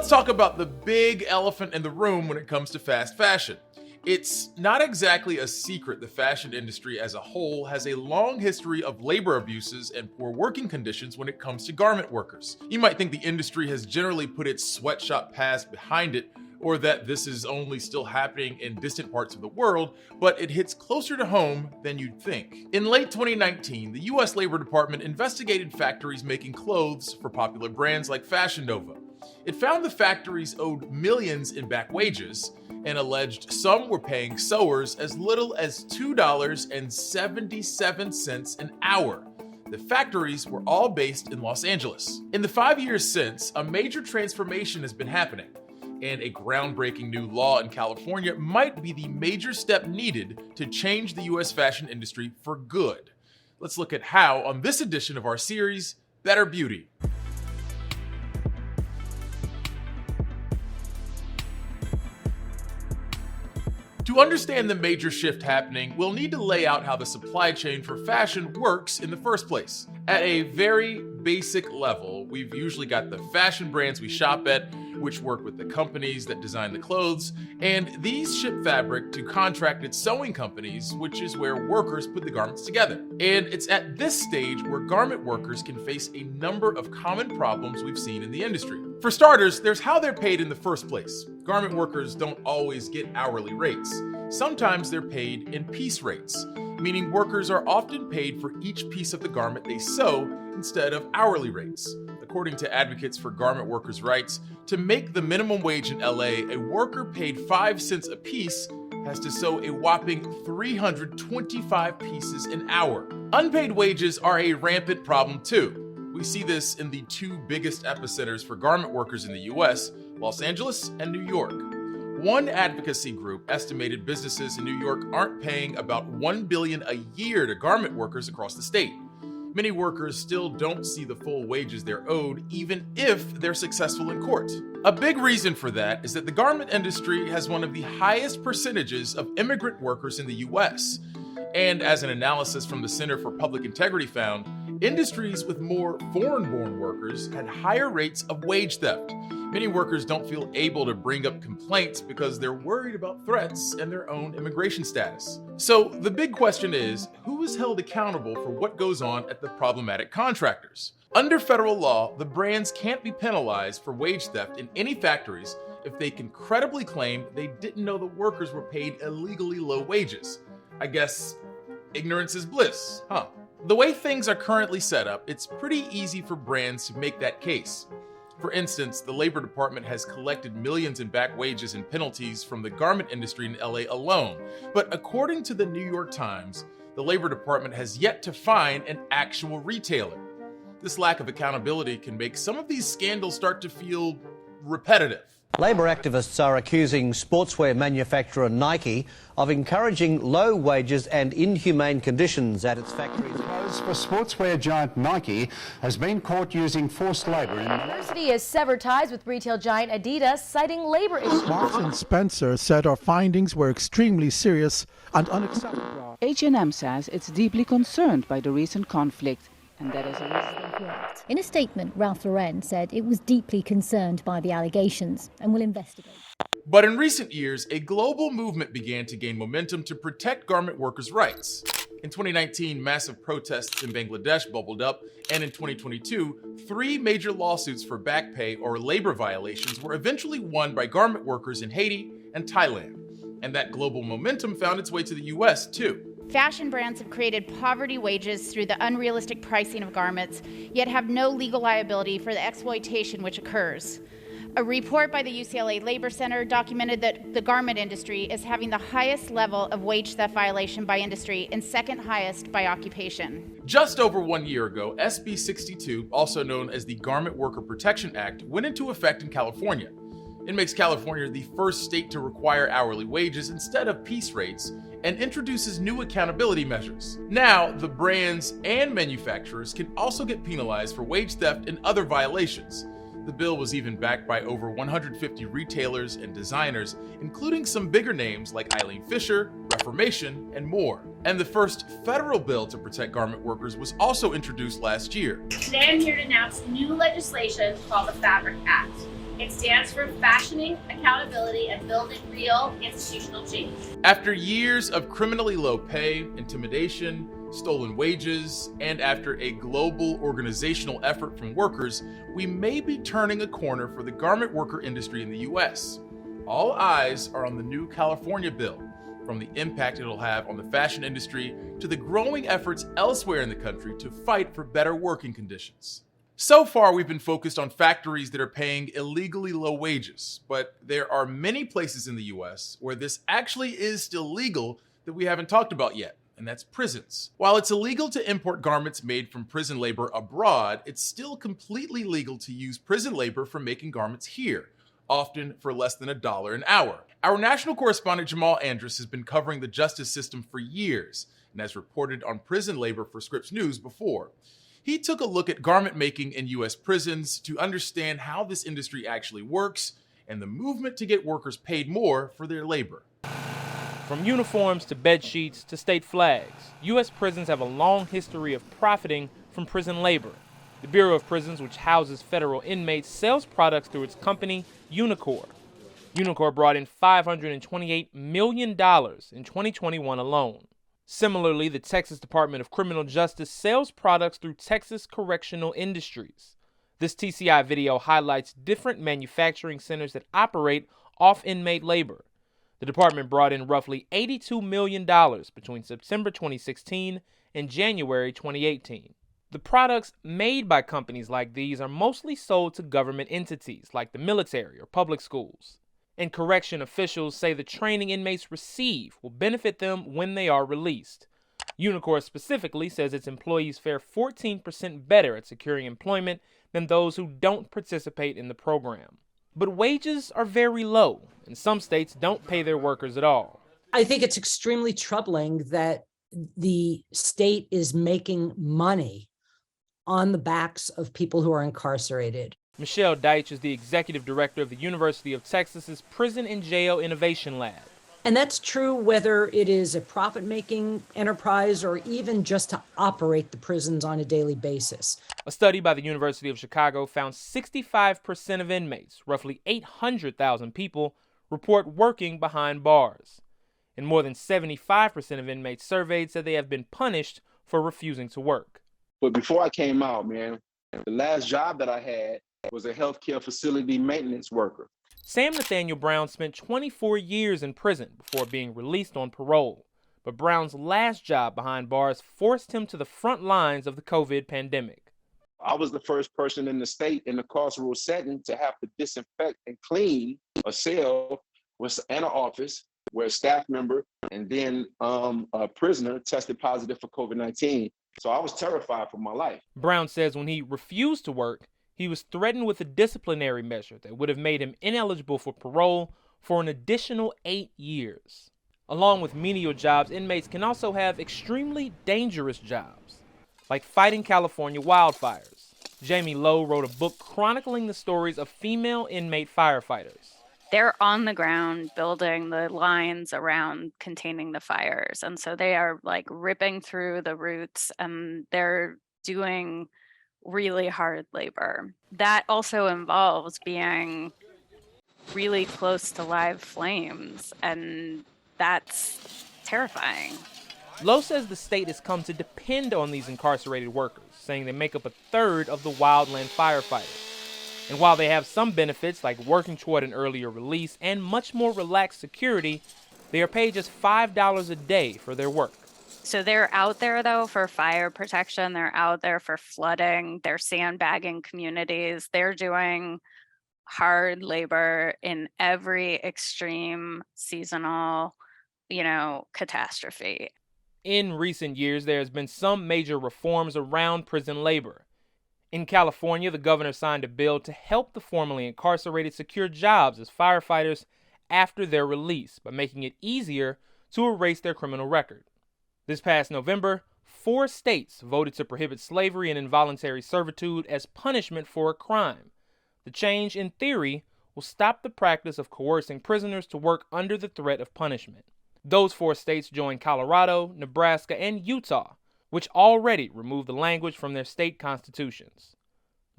talk about the big elephant in the room when it comes to fast fashion. It's not exactly a secret the fashion industry as a whole has a long history of labor abuses and poor working conditions when it comes to garment workers. You might think the industry has generally put its sweatshop past behind it, or that this is only still happening in distant parts of the world, but it hits closer to home than you'd think. In late 2019, the US Labor Department investigated factories making clothes for popular brands like Fashion Nova. It found the factories owed millions in back wages and alleged some were paying sewers as little as $2.77 an hour. The factories were all based in Los Angeles. In the 5 years since, a major transformation has been happening, and a groundbreaking new law in California might be the major step needed to change the US fashion industry for good. Let's look at how on this edition of our series, Better Beauty. To understand the major shift happening, we'll need to lay out how the supply chain for fashion works in the first place. At a very basic level, we've usually got the fashion brands we shop at, which work with the companies that design the clothes, and these ship fabric to contracted sewing companies, which is where workers put the garments together. And it's at this stage where garment workers can face a number of common problems we've seen in the industry. For starters, there's how they're paid in the first place. Garment workers don't always get hourly rates. Sometimes they're paid in piece rates, meaning workers are often paid for each piece of the garment they sew instead of hourly rates. According to advocates for garment workers' rights, to make the minimum wage in LA, a worker paid 5 cents a piece has to sew a whopping 325 pieces an hour. Unpaid wages are a rampant problem too. We see this in the two biggest epicenters for garment workers in the US, Los Angeles and New York. One advocacy group estimated businesses in New York aren't paying about $1 billion a year to garment workers across the state. Many workers still don't see the full wages they're owed, even if they're successful in court. A big reason for that is that the garment industry has one of the highest percentages of immigrant workers in the US. And as an analysis from the Center for Public Integrity found, industries with more foreign-born workers had higher rates of wage theft. Many workers don't feel able to bring up complaints because they're worried about threats and their own immigration status. So the big question is, who is held accountable for what goes on at the problematic contractors? Under federal law, the brands can't be penalized for wage theft in any factories if they can credibly claim they didn't know the workers were paid illegally low wages. I guess ignorance is bliss, huh? The way things are currently set up, it's pretty easy for brands to make that case. For instance, the Labor Department has collected millions in back wages and penalties from the garment industry in LA alone. But according to the New York Times, the Labor Department has yet to find an actual retailer. This lack of accountability can make some of these scandals start to feel repetitive. Labor activists are accusing sportswear manufacturer Nike of encouraging low wages and inhumane conditions at its factories. For sportswear giant Nike has been caught using forced labor. The university has severed ties with retail giant Adidas, citing labor issues. Marks & Spencer said our findings were extremely serious and unacceptable. H&M says it's deeply concerned by the recent conflict, and that is a reason. In a statement, Ralph Lauren said it was deeply concerned by the allegations and will investigate. But in recent years, a global movement began to gain momentum to protect garment workers' rights. In 2019, massive protests in Bangladesh bubbled up, and in 2022, 3 major lawsuits for back pay or labor violations were eventually won by garment workers in Haiti and Thailand. And that global momentum found its way to the US too. Fashion brands have created poverty wages through the unrealistic pricing of garments, yet have no legal liability for the exploitation which occurs. A report by the UCLA Labor Center documented that the garment industry is having the highest level of wage theft violation by industry and second highest by occupation. Just over 1 year ago, SB 62, also known as the Garment Worker Protection Act, went into effect in California. It makes California the first state to require hourly wages instead of piece rates, and introduces new accountability measures. Now, the brands and manufacturers can also get penalized for wage theft and other violations. The bill was even backed by over 150 retailers and designers, including some bigger names like Eileen Fisher, Reformation, and more. And the first federal bill to protect garment workers was also introduced last year. Today I'm here to announce new legislation called the Fabric Act. It stands for fashioning, accountability, and building real institutional change. After years of criminally low pay, intimidation, stolen wages, and after a global organizational effort from workers, we may be turning a corner for the garment worker industry in the US. All eyes are on the new California bill, from the impact it'll have on the fashion industry to the growing efforts elsewhere in the country to fight for better working conditions. So far, we've been focused on factories that are paying illegally low wages, but there are many places in the US where this actually is still legal that we haven't talked about yet, and that's prisons. While it's illegal to import garments made from prison labor abroad, it's still completely legal to use prison labor for making garments here, often for less than $1 an hour. Our national correspondent Jamal Andrus has been covering the justice system for years and has reported on prison labor for Scripps News before. He took a look at garment making in US prisons to understand how this industry actually works and the movement to get workers paid more for their labor. From uniforms to bed sheets to state flags, U.S. prisons have a long history of profiting from prison labor. The Bureau of Prisons, which houses federal inmates, sells products through its company, Unicor. Unicor brought in $528 million in 2021 alone. Similarly, the Texas Department of Criminal Justice sells products through Texas Correctional Industries. This TCI video highlights different manufacturing centers that operate off inmate labor. The department brought in roughly $82 million between September 2016 and January 2018. The products made by companies like these are mostly sold to government entities like the military or public schools. And correction officials say the training inmates receive will benefit them when they are released. Unicor specifically says its employees fare 14% better at securing employment than those who don't participate in the program. But wages are very low, and some states don't pay their workers at all. I think it's extremely troubling that the state is making money on the backs of people who are incarcerated. Michelle Deitch is the executive director of the University of Texas's Prison and Jail Innovation Lab. And that's true whether it is a profit-making enterprise or even just to operate the prisons on a daily basis. A study by the University of Chicago found 65% of inmates, roughly 800,000 people, report working behind bars. And more than 75% of inmates surveyed said they have been punished for refusing to work. But before I came out, man, the last job that I had was a healthcare facility maintenance worker. Sam Nathaniel Brown spent 24 years in prison before being released on parole. But Brown's last job behind bars forced him to the front lines of the COVID pandemic. I was the first person in the state in the carceral setting to have to disinfect and clean a cell and an office where a staff member and then a prisoner tested positive for COVID-19. So I was terrified for my life. Brown says when he refused to work, he was threatened with a disciplinary measure that would have made him ineligible for parole for an additional 8 years. Along with menial jobs, inmates can also have extremely dangerous jobs, like fighting California wildfires. Jamie Lowe wrote a book chronicling the stories of female inmate firefighters. They're on the ground building the lines around containing the fires. And so they are like ripping through the roots and they're doing really hard labor. That also involves being really close to live flames, and that's terrifying. Lowe says the state has come to depend on these incarcerated workers, saying they make up a third of the wildland firefighters. And while they have some benefits like working toward an earlier release and much more relaxed security, they are paid just $5 a day for their work. So they're out there, though, for fire protection. They're out there for flooding. They're sandbagging communities. They're doing hard labor in every extreme seasonal, catastrophe. In recent years, there has been some major reforms around prison labor. In California, the governor signed a bill to help the formerly incarcerated secure jobs as firefighters after their release by making it easier to erase their criminal record. This past November, 4 states voted to prohibit slavery and involuntary servitude as punishment for a crime. The change, in theory, will stop the practice of coercing prisoners to work under the threat of punishment. Those 4 states join Colorado, Nebraska, and Utah, which already removed the language from their state constitutions.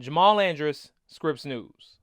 Jamal Andrus, Scripps News.